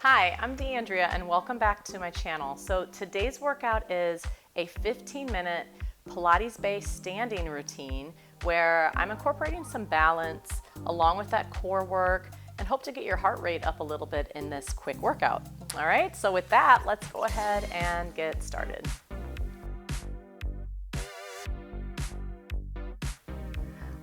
Hi, I'm Deanndria and welcome back to my channel. So today's workout is a 15-minute Pilates-based standing routine where I'm incorporating some balance along with that core work and hope to get your heart rate up a little bit in this quick workout. All right, so with that, let's go ahead and get started.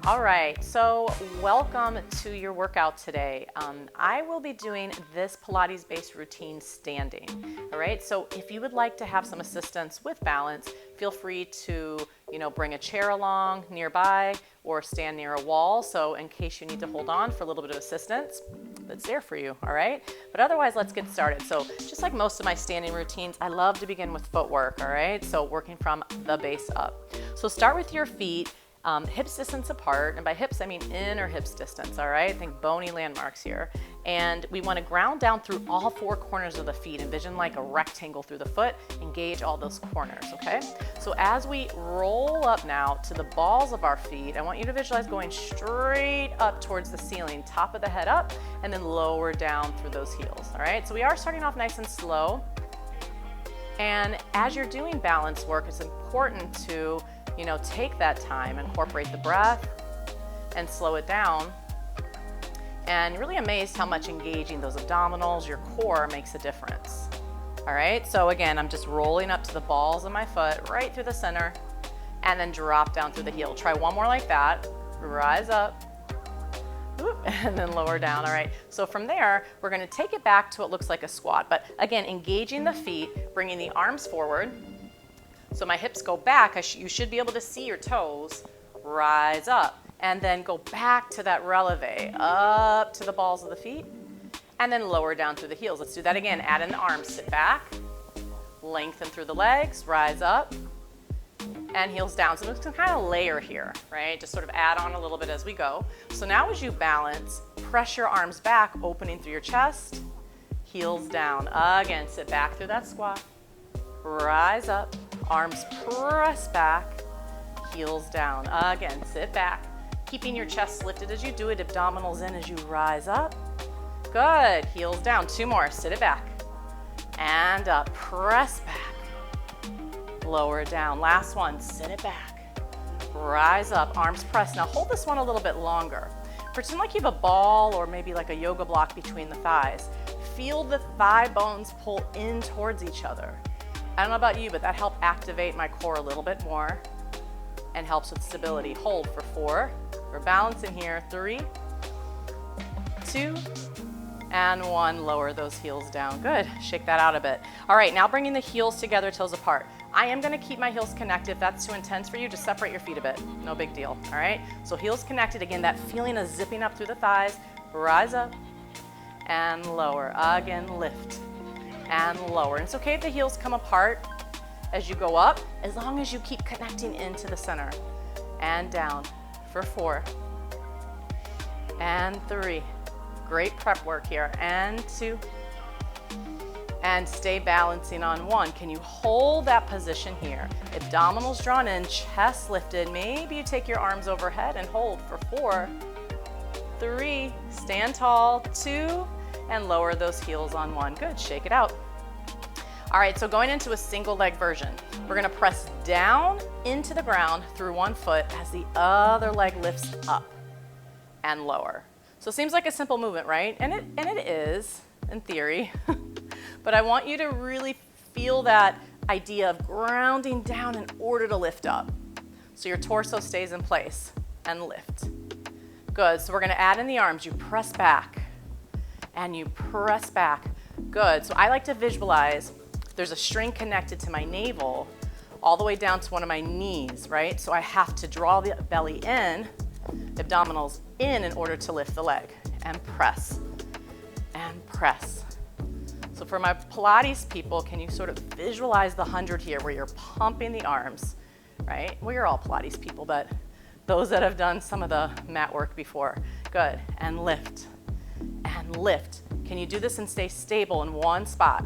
All right, so welcome to your workout today. I will be doing this Pilates-based routine standing. All right, so if you would like to have some assistance with balance, feel free to, bring a chair along nearby or stand near a wall. So in case you need to hold on for a little bit of assistance, that's there for you, all right? But otherwise, let's get started. So just like most of my standing routines, I love to begin with footwork, all right? So working from the base up. So start with your feet. Hips distance apart, and by hips I mean inner hips distance, all right? Think bony landmarks here. And we want to ground down through all four corners of the feet. Envision like a rectangle through the foot, engage all those corners, okay? So as we roll up now to the balls of our feet, I want you to visualize going straight up towards the ceiling, top of the head up, and then lower down through those heels, all right? So we are starting off nice and slow. And as you're doing balance work, it's important to take that time, incorporate the breath and slow it down. And you're really amazed how much engaging those abdominals, your core makes a difference. All right, so again, I'm just rolling up to the balls of my foot, right through the center, and then drop down through the heel. Try one more like that, rise up, and then lower down, all right? So from there, we're gonna take it back to what looks like a squat. But again, engaging the feet, bringing the arms forward, so my hips go back. You should be able to see your toes. Rise up and then go back to that releve, up to the balls of the feet, and then lower down through the heels. Let's do that again. Add in the arms, sit back, lengthen through the legs, rise up, and heels down. So we can kind of layer here, right? Just sort of add on a little bit as we go. So now as you balance, press your arms back, opening through your chest, heels down. Again, sit back through that squat, rise up, arms press back, heels down. Again, sit back, keeping your chest lifted as you do it, abdominals in as you rise up. Good, heels down. Two more, sit it back. And up, press back. Lower down, last one, sit it back. Rise up, arms press. Now hold this one a little bit longer. Pretend like you have a ball or maybe like a yoga block between the thighs. Feel the thigh bones pull in towards each other. I don't know about you, but that helped activate my core a little bit more and helps with stability. Hold for 4. We're balancing here. 3, 2, and 1. Lower those heels down. Good. Shake that out a bit. All right, now bringing the heels together, toes apart. I am going to keep my heels connected. If that's too intense for you, just separate your feet a bit. No big deal. All right? So heels connected. Again, that feeling of zipping up through the thighs. Rise up and lower. Again, lift and lower. And it's okay if the heels come apart as you go up, as long as you keep connecting into the center. And down for 4 and 3. Great prep work here. And 2. And stay balancing on 1. Can you hold that position here? Abdominals drawn in, chest lifted. Maybe you take your arms overhead and hold for 4, 3, stand tall, 2, and lower those heels on 1. Good, shake it out. All right, so going into a single leg version, we're gonna press down into the ground through one foot as the other leg lifts up and lower. So it seems like a simple movement, right? And it is, in theory, but I want you to really feel that idea of grounding down in order to lift up. So your torso stays in place and lift. Good, so we're gonna add in the arms. You press back and you press back. Good, so I like to visualize there's a string connected to my navel all the way down to one of my knees, right? So I have to draw the belly in, abdominals in order to lift the leg. And press, and press. So for my Pilates people, can you sort of visualize the 100 here where you're pumping the arms, right? Well, you're all Pilates people, but those that have done some of the mat work before. Good, and lift, and lift. Can you do this and stay stable in one spot?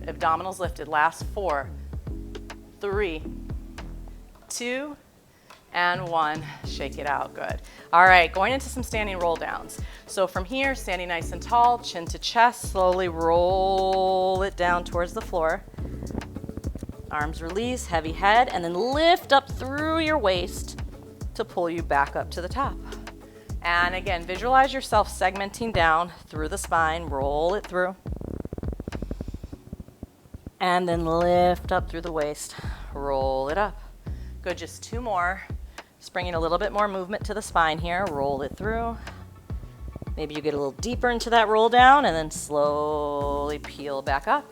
Abdominals lifted. Last 4, 3, 2, and 1, shake it out, good. All right, going into some standing roll downs. So from here, standing nice and tall, chin to chest, slowly roll it down towards the floor. Arms release, heavy head, and then lift up through your waist to pull you back up to the top. And again, visualize yourself segmenting down through the spine, roll it through. And then lift up through the waist, roll it up. Good, just 2 more. Just bringing a little bit more movement to the spine here, roll it through. Maybe you get a little deeper into that roll down and then slowly peel back up.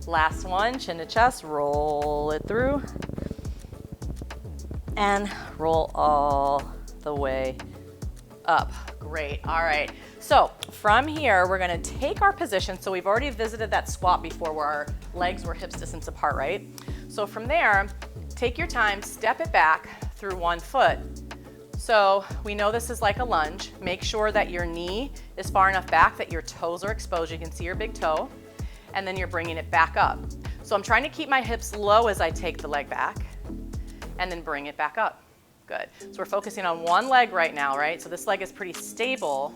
Last one, chin to chest, roll it through. And roll all the way up. Great, all right. So from here, we're gonna take our position. So we've already visited that squat before where our legs were hips distance apart, right? So from there, take your time, step it back through 1 foot. So we know this is like a lunge. Make sure that your knee is far enough back that your toes are exposed. You can see your big toe, and then you're bringing it back up. So I'm trying to keep my hips low as I take the leg back, and then bring it back up. Good. So we're focusing on 1 leg right now, right? So this leg is pretty stable.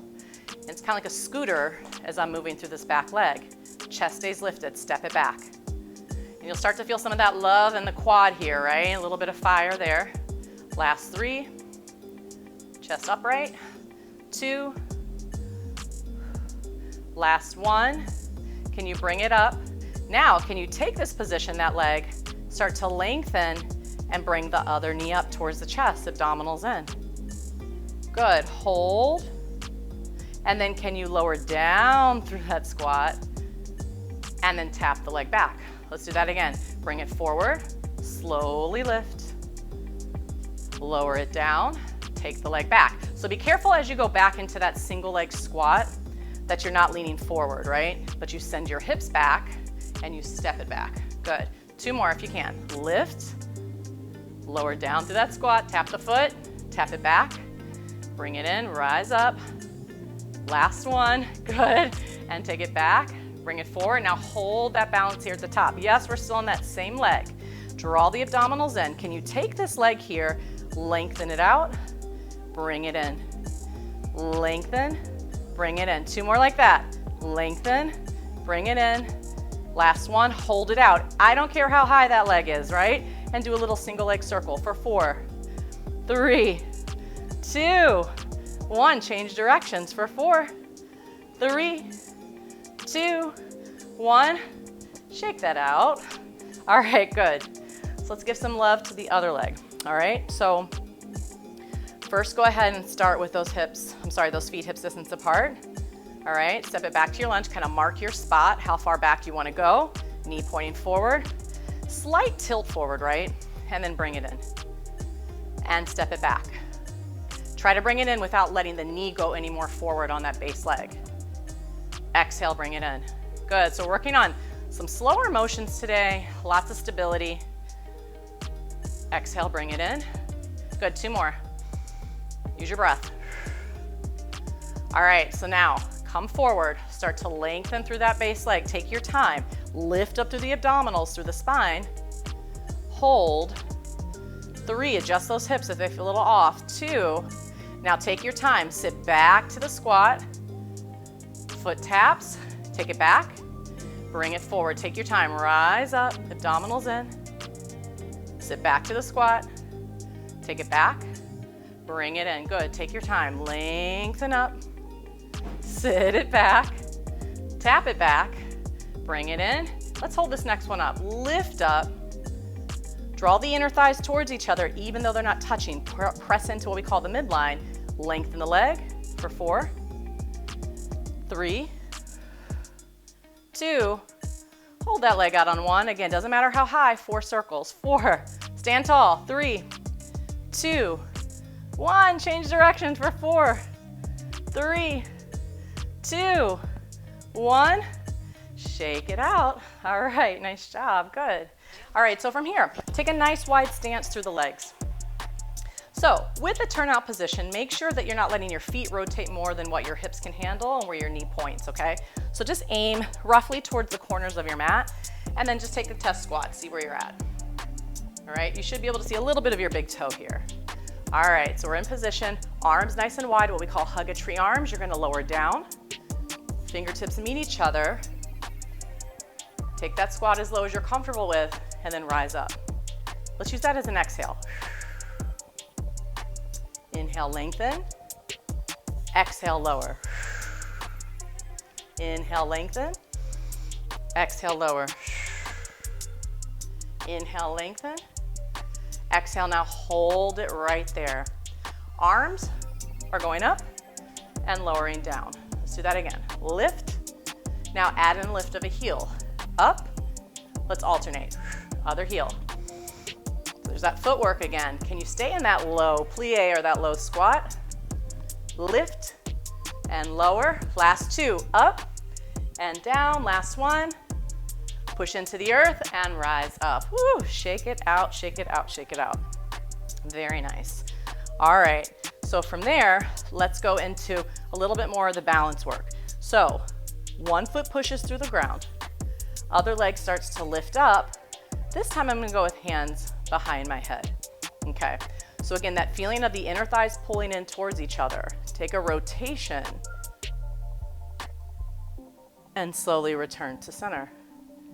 And it's kind of like a scooter as I'm moving through this back leg. Chest stays lifted, step it back. And you'll start to feel some of that love in the quad here, right? A little bit of fire there. Last 3, chest upright, 2, last 1. Can you bring it up? Now, can you take this position, that leg, start to lengthen and bring the other knee up towards the chest, abdominals in. Good, hold. And then can you lower down through that squat and then tap the leg back? Let's do that again. Bring it forward, slowly lift, lower it down, take the leg back. So be careful as you go back into that single leg squat that you're not leaning forward, right? But you send your hips back and you step it back. Good. 2 more if you can. Lift, lower down through that squat, tap the foot, tap it back, bring it in, rise up. Last one, good. And take it back, bring it forward. Now hold that balance here at the top. Yes, we're still on that same leg. Draw the abdominals in. Can you take this leg here, lengthen it out, bring it in. Lengthen, bring it in. 2 more like that. Lengthen, bring it in. Last one, hold it out. I don't care how high that leg is, right? And do a little single leg circle for 4, 3, 2, 1. Change directions for 4, 3, 2, 1. Shake that out. All right, good. So let's give some love to the other leg. All right, so first go ahead and start with those feet hips distance apart. All right, step it back to your lunge, kind of mark your spot, how far back you want to go, knee pointing forward, slight tilt forward, right? And then bring it in and step it back. Try to bring it in without letting the knee go any more forward on that base leg. Exhale, bring it in. Good, so working on some slower motions today, lots of stability. Exhale, bring it in. Good, 2 more. Use your breath. All right, so now come forward, start to lengthen through that base leg. Take your time, lift up through the abdominals, through the spine. Hold. 3, adjust those hips if they feel a little off. 2, now take your time, sit back to the squat. Foot taps, take it back, bring it forward. Take your time, rise up, abdominals in. Sit back to the squat, take it back, bring it in. Good, take your time, lengthen up. Sit it back, tap it back, bring it in. Let's hold this next one up. Lift up, draw the inner thighs towards each other even though they're not touching. Press into what we call the midline. Lengthen the leg for 4, 3, 2, hold that leg out on 1. Again, doesn't matter how high, 4 circles. 4, stand tall, 3, 2, 1, change directions for 4, 3, 2, 1, shake it out. All right, nice job, good. All right, so from here, take a nice wide stance through the legs. So with the turnout position, make sure that you're not letting your feet rotate more than what your hips can handle and where your knee points, okay? So just aim roughly towards the corners of your mat and then just take the test squat, see where you're at. All right, you should be able to see a little bit of your big toe here. All right, so we're in position, arms nice and wide, what we call hug a tree arms. You're gonna lower down, fingertips meet each other. Take that squat as low as you're comfortable with, and then rise up. Let's use that as an exhale. Inhale, lengthen. Exhale, lower. Inhale, lengthen. Exhale, lower. Inhale, lengthen. Exhale, now hold it right there. Arms are going up and lowering down. Let's do that again. Lift. Now add in lift of a heel. Up. Let's alternate. Other heel. So there's that footwork again. Can you stay in that low plie or that low squat? Lift and lower. Last two. Up and down. Last one. Push into the earth and rise up. Woo, shake it out, shake it out, shake it out. Very nice. All right, so from there, let's go into a little bit more of the balance work. So one foot pushes through the ground, other leg starts to lift up. This time I'm gonna go with hands behind my head. Okay, so again, that feeling of the inner thighs pulling in towards each other. Take a rotation and slowly return to center.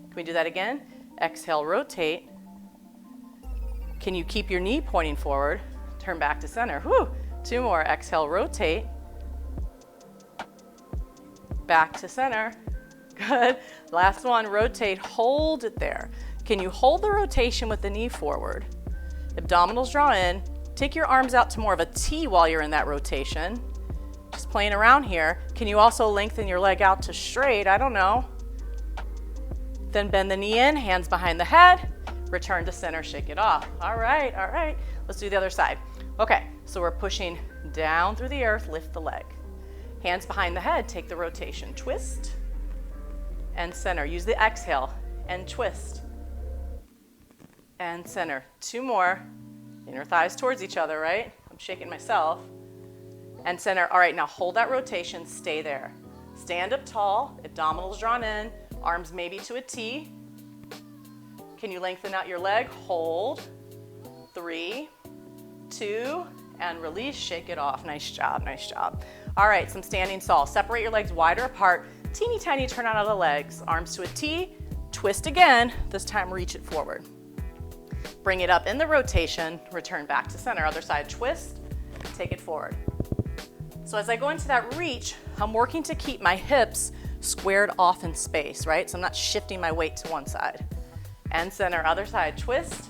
Can we do that again? Exhale, rotate. Can you keep your knee pointing forward? Turn back to center. Whew. Two more. Exhale, rotate. Back to center. Good. Last one, rotate, hold it there. Can you hold the rotation with the knee forward? Abdominals draw in. Take your arms out to more of a T while you're in that rotation. Just playing around here. Can you also lengthen your leg out to straight? I don't know. Then bend the knee in, hands behind the head, return to center, shake it off. All right, all right. Let's do the other side. Okay, so we're pushing down through the earth, lift the leg. Hands behind the head, take the rotation. Twist and center. Use the exhale and twist and center. Two more. Inner thighs towards each other, right? I'm shaking myself. And center. All right, now hold that rotation, stay there. Stand up tall, abdominals drawn in, arms maybe to a T. Can you lengthen out your leg? Hold. 3, 2, and release. Shake it off. Nice job, nice job. All right, some standing saw. Separate your legs wider apart. Teeny tiny turn out of the legs. Arms to a T. Twist again. This time reach it forward. Bring it up in the rotation. Return back to center. Other side, twist. Take it forward. So as I go into that reach, I'm working to keep my hips squared off in space, right? So I'm not shifting my weight to one side. And center, other side, twist,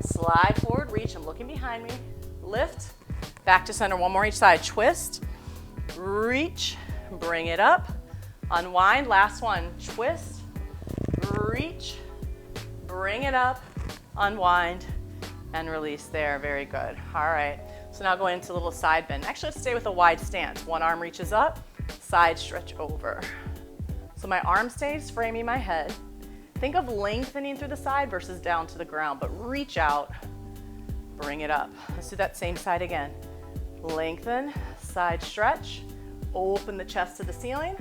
slide forward, reach, I'm looking behind me, lift, back to center, one more each side, twist, reach, bring it up, unwind, last one, twist, reach, bring it up, unwind, and release there, very good. All right, so now going into a little side bend. Actually, let's stay with a wide stance. One arm reaches up, side stretch over. So my arm stays framing my head. Think of lengthening through the side versus down to the ground, but reach out, bring it up. Let's do that same side again. Lengthen, side stretch, open the chest to the ceiling,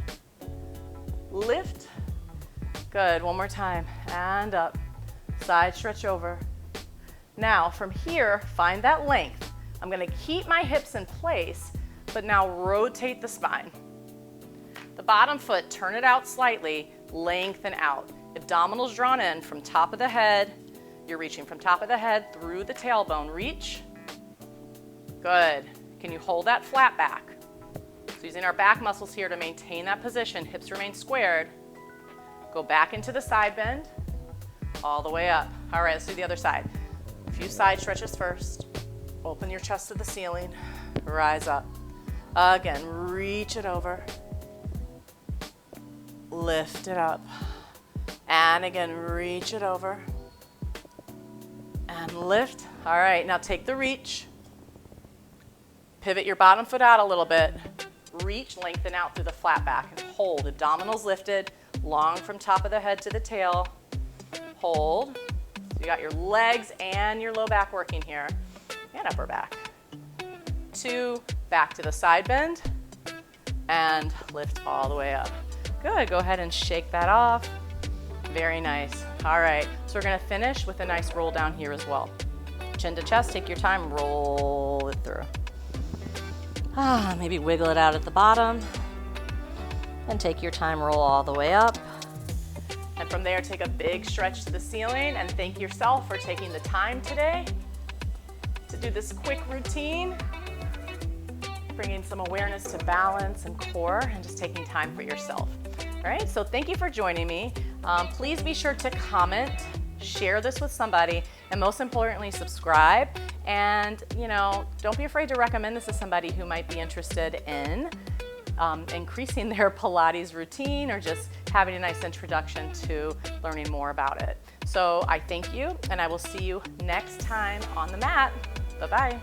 lift. Good, one more time, and up, side stretch over. Now from here, find that length. I'm gonna keep my hips in place, but now rotate the spine. The bottom foot, turn it out slightly, lengthen out. Abdominals drawn in from top of the head. You're reaching from top of the head through the tailbone. Reach. Good. Can you hold that flat back? So using our back muscles here to maintain that position. Hips remain squared. Go back into the side bend. All the way up. All right, let's do the other side. A few side stretches first. Open your chest to the ceiling. Rise up. Again, reach it over. Lift it up. And again, reach it over. And lift. All right, now take the reach. Pivot your bottom foot out a little bit. Reach, lengthen out through the flat back and hold. Abdominals lifted, long from top of the head to the tail. Hold. So you got your legs and your low back working here. And upper back. 2, back to the side bend. And lift all the way up. Good, go ahead and shake that off. Very nice. All right, so we're gonna finish with a nice roll down here as well. Chin to chest, take your time, roll it through. Maybe wiggle it out at the bottom. And take your time, roll all the way up. And from there, take a big stretch to the ceiling and thank yourself for taking the time today to do this quick routine, bringing some awareness to balance and core and just taking time for yourself. All right, so thank you for joining me. Please be sure to comment, share this with somebody, and most importantly, subscribe. And don't be afraid to recommend this to somebody who might be interested in increasing their Pilates routine or just having a nice introduction to learning more about it. So I thank you, and I will see you next time on the mat. Bye-bye.